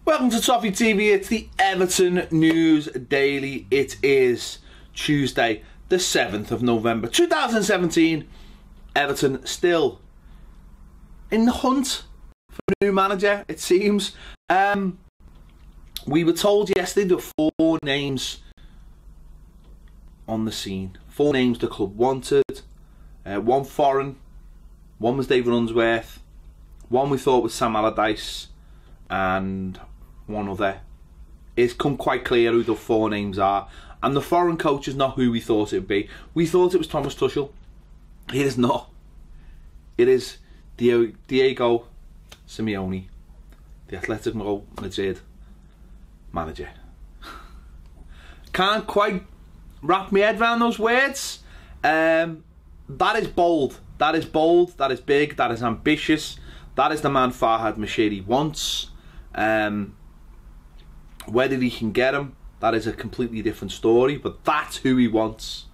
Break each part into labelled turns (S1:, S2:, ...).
S1: Welcome to Toffee TV. It's the Everton News Daily. It is Tuesday, the 7th of November 2017. Everton still in the hunt for a new manager, it seems. We were told yesterday there were 4 names on the scene. 4 names the club wanted. 1 foreign, 1 was David Unsworth, 1 we thought was Sam Allardyce, and 1 other. It's come quite clear who the 4 names are, and the foreign coach is not who we thought it would be. We thought it was Thomas Tuchel. It is not. It is Diego Simeone, the Atletico Madrid manager. Can't quite wrap my head around those words. That is bold. That is bold. That is big. That is ambitious. That is the man Farhad Moshiri wants. Whether he can get him, that is a completely different story, but that's who he wants.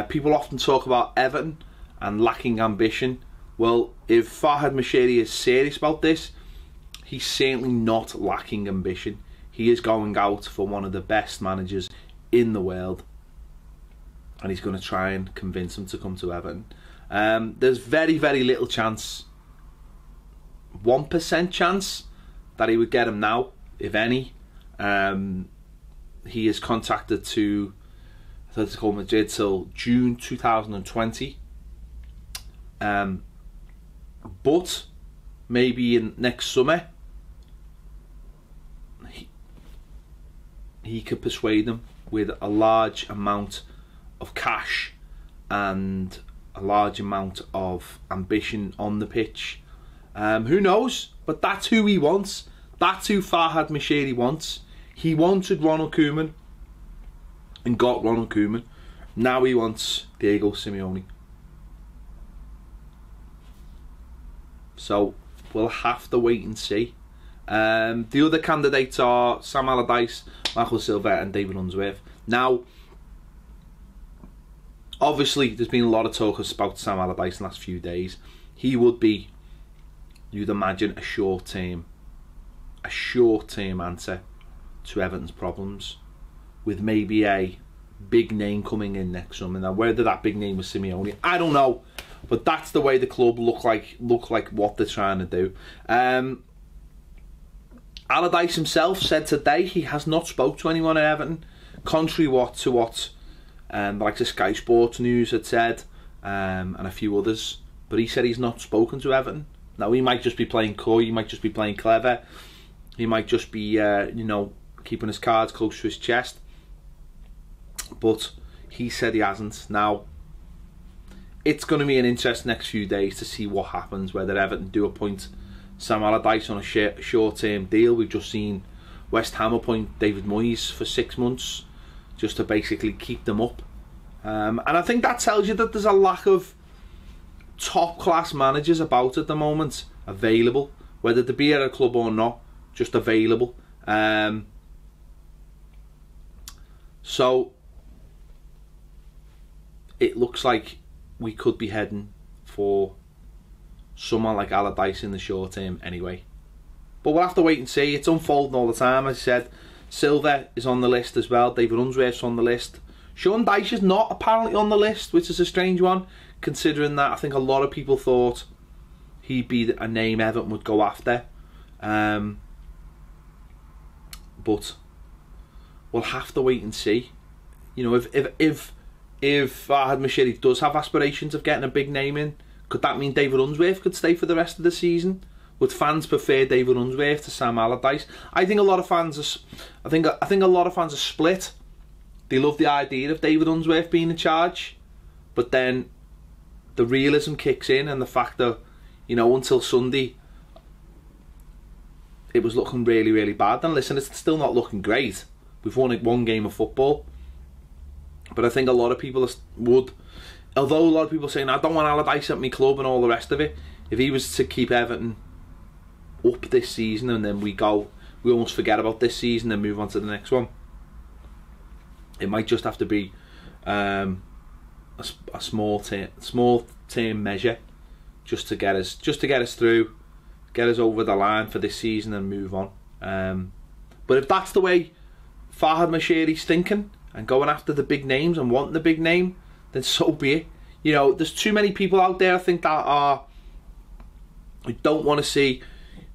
S1: People often talk about Everton and lacking ambition. Well, if Farhad Moshiri is serious about this, he's certainly not lacking ambition. He is going out for one of the best managers in the world, and he's going to try and convince him to come to Everton. There's very, very little chance, 1% chance, that he would get him now, if any. He is contracted to Atletico Madrid till June 2020. But maybe in next summer he could persuade them with a large amount of cash and a large amount of ambition on the pitch. Who knows? But that's who he wants. That's who Farhad Moshiri wants. He wanted Ronald Koeman and got Ronald Koeman. Now he wants Diego Simeone. So we'll have to wait and see. The other candidates are Sam Allardyce, Marco Silva and David Unsworth. Now, obviously there's been a lot of talk about Sam Allardyce in the last few days. He would be, you'd imagine, a short-term answer to Everton's problems, with maybe a big name coming in next summer. Now, whether that big name was Simeone, I don't know, but that's the way the club look like what they're trying to do. Allardyce himself said today he has not spoke to anyone at Everton, contrary to what like the Sky Sports News had said, and a few others. But he said he's not spoken to Everton. Now, he might just be playing coy, he might just be playing clever, he might just be, you know, keeping his cards close to his chest. But he said he hasn't. Now, it's going to be an interesting next few days to see what happens, whether Everton do appoint Sam Allardyce on a short-term deal. We've just seen West Ham appoint David Moyes for 6 months just to basically keep them up. And I think that tells you that there's a lack of top-class managers about at the moment, available, whether they be at a club or not, just available. So it looks like we could be heading for someone like Allardyce in the short term anyway. But we'll have to wait and see. It's unfolding all the time. As I said, Silva is on the list as well. David Unsworth's on the list. Sean Dyche is not apparently on the list, which is a strange one, considering that I think a lot of people thought he'd be a name Everton would go after. But we'll have to wait and see. You know, if Farhad Moshiri does have aspirations of getting a big name in, could that mean David Unsworth could stay for the rest of the season? Would fans prefer David Unsworth to Sam Allardyce? I think a lot of fans are. I think a lot of fans are split. They love the idea of David Unsworth being in charge, but then the realism kicks in, and the fact that, you know, until Sunday it was looking really, really bad. And listen, it's still not looking great. We've won 1 game of football, but I think a lot of people would, although a lot of people are saying I don't want Allardyce at my club and all the rest of it, if he was to keep Everton up this season and then we almost forget about this season and move on to the next one, it might just have to be a small term measure just to get us through, get us over the line for this season and move on. But if that's the way Farhad Moshiri's thinking and going after the big names and wanting the big name, then so be it. You know, there's too many people out there, I think, that who don't want to see,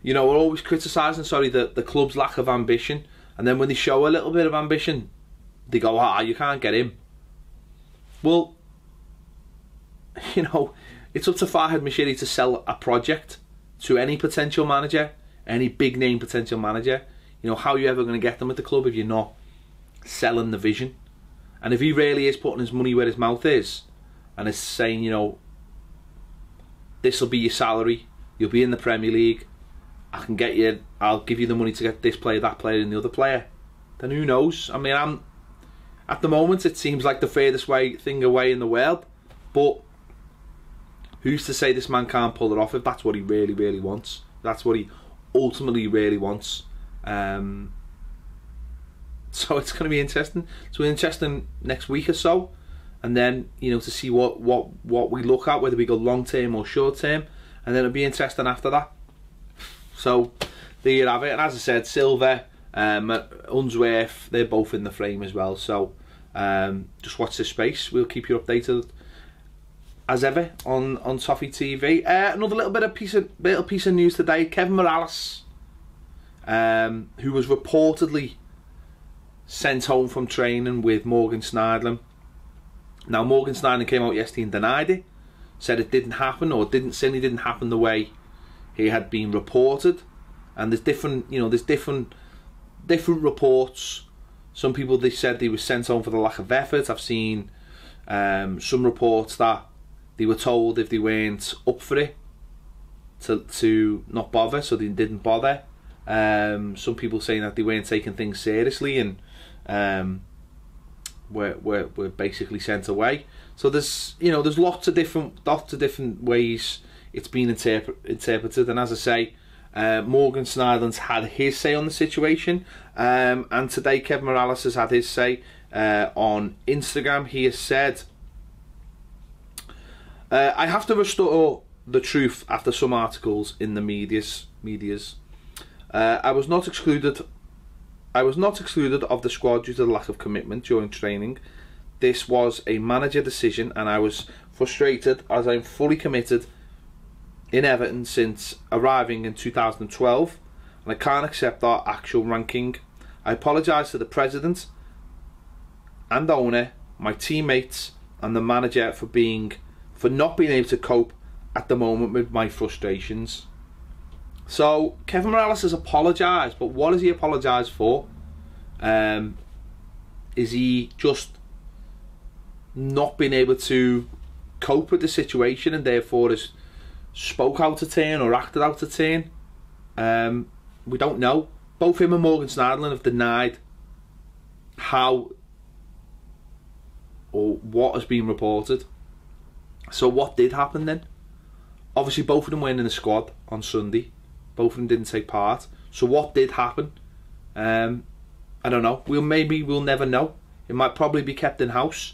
S1: you know, we're always criticising, the club's lack of ambition, and then when they show a little bit of ambition, they go, you can't get him. Well, you know, it's up to Farhad Moshiri to sell a project to any potential manager, any big name potential manager. You know, how are you ever going to get them at the club if you're not selling the vision? And if he really is putting his money where his mouth is, and is saying, you know, this will be your salary, you'll be in the Premier League, I'll give you the money to get this player, that player, and the other player, then who knows? I mean, at the moment it seems like the furthest thing away in the world, but who's to say this man can't pull it off if that's what he really, really wants? That's what he ultimately really wants. So it's going to be interesting. It's going to be interesting next week or so, and then, you know, to see what we look at, whether we go long term or short term, and then it'll be interesting after that. So there you have it. And as I said, Silva, Unsworth, they're both in the frame as well. So just watch this space. We'll keep you updated as ever on Toffee TV. Another little piece of news today. Kevin Morales, who was reportedly sent home from training with Morgan Schneiderlin. Now, Morgan Schneiderlin came out yesterday and denied it, said it didn't happen, or certainly didn't happen the way he had been reported. And there's different reports. Some people, they said he was sent home for the lack of effort. I've seen some reports that they were told if they weren't up for it to not bother, so they didn't bother. Some people saying that they weren't taking things seriously and were basically sent away. So there's lots of different ways it's been interpreted. And as I say, Morgan Schneiderlin's had his say on the situation, and today Kevin Morales has had his say on Instagram. He has said, I have to restore the truth after some articles in the medias. I was not excluded of the squad due to the lack of commitment during training. This was a manager decision, and I was frustrated as I'm fully committed in Everton since arriving in 2012, and I can't accept our actual ranking. I apologise to the president and owner, my teammates, and the manager for not being able to cope at the moment with my frustrations. So Kevin Morales has apologised, but what has he apologised for? Is he just not being able to cope with the situation and therefore has spoke out of turn or acted out of turn? We don't know. Both him and Morgan Schneiderlin have denied how or what has been reported. So what did happen then? Obviously both of them weren't in the squad on Sunday. Both of them didn't take part. So what did happen? I don't know. We'll never know. It might probably be kept in house.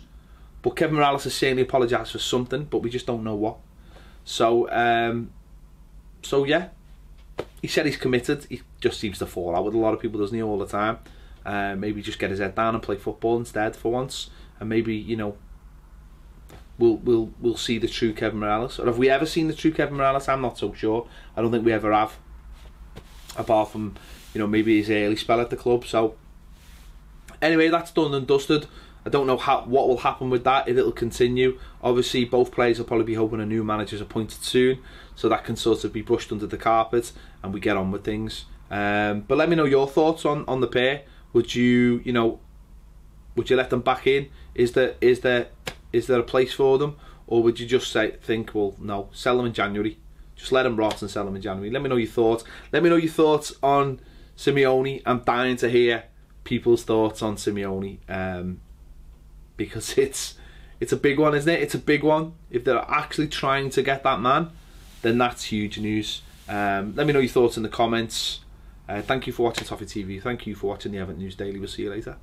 S1: But Kevin Morales has certainly apologised for something, but we just don't know what. So yeah, he said he's committed. He just seems to fall out with a lot of people, doesn't he, all the time? Maybe just get his head down and play football instead for once, and maybe, you know, we'll see the true Kevin Morales. Or have we ever seen the true Kevin Morales? I'm not so sure. I don't think we ever have, apart from, you know, maybe his early spell at the club. So anyway, that's done and dusted. I don't know what will happen with that, if it'll continue. Obviously, both players will probably be hoping a new manager is appointed soon, so that can sort of be brushed under the carpet and we get on with things. But let me know your thoughts on the pair. Would you let them back in? Is there a place for them, or would you just think, well, no, sell them in January? Just let them rot and sell them in January. Let me know your thoughts. Let me know your thoughts on Simeone. I'm dying to hear people's thoughts on Simeone. Because it's a big one, isn't it? It's a big one. If they're actually trying to get that man, then that's huge news. Let me know your thoughts in the comments. Thank you for watching Toffee TV. Thank you for watching the Everton News Daily. We'll see you later.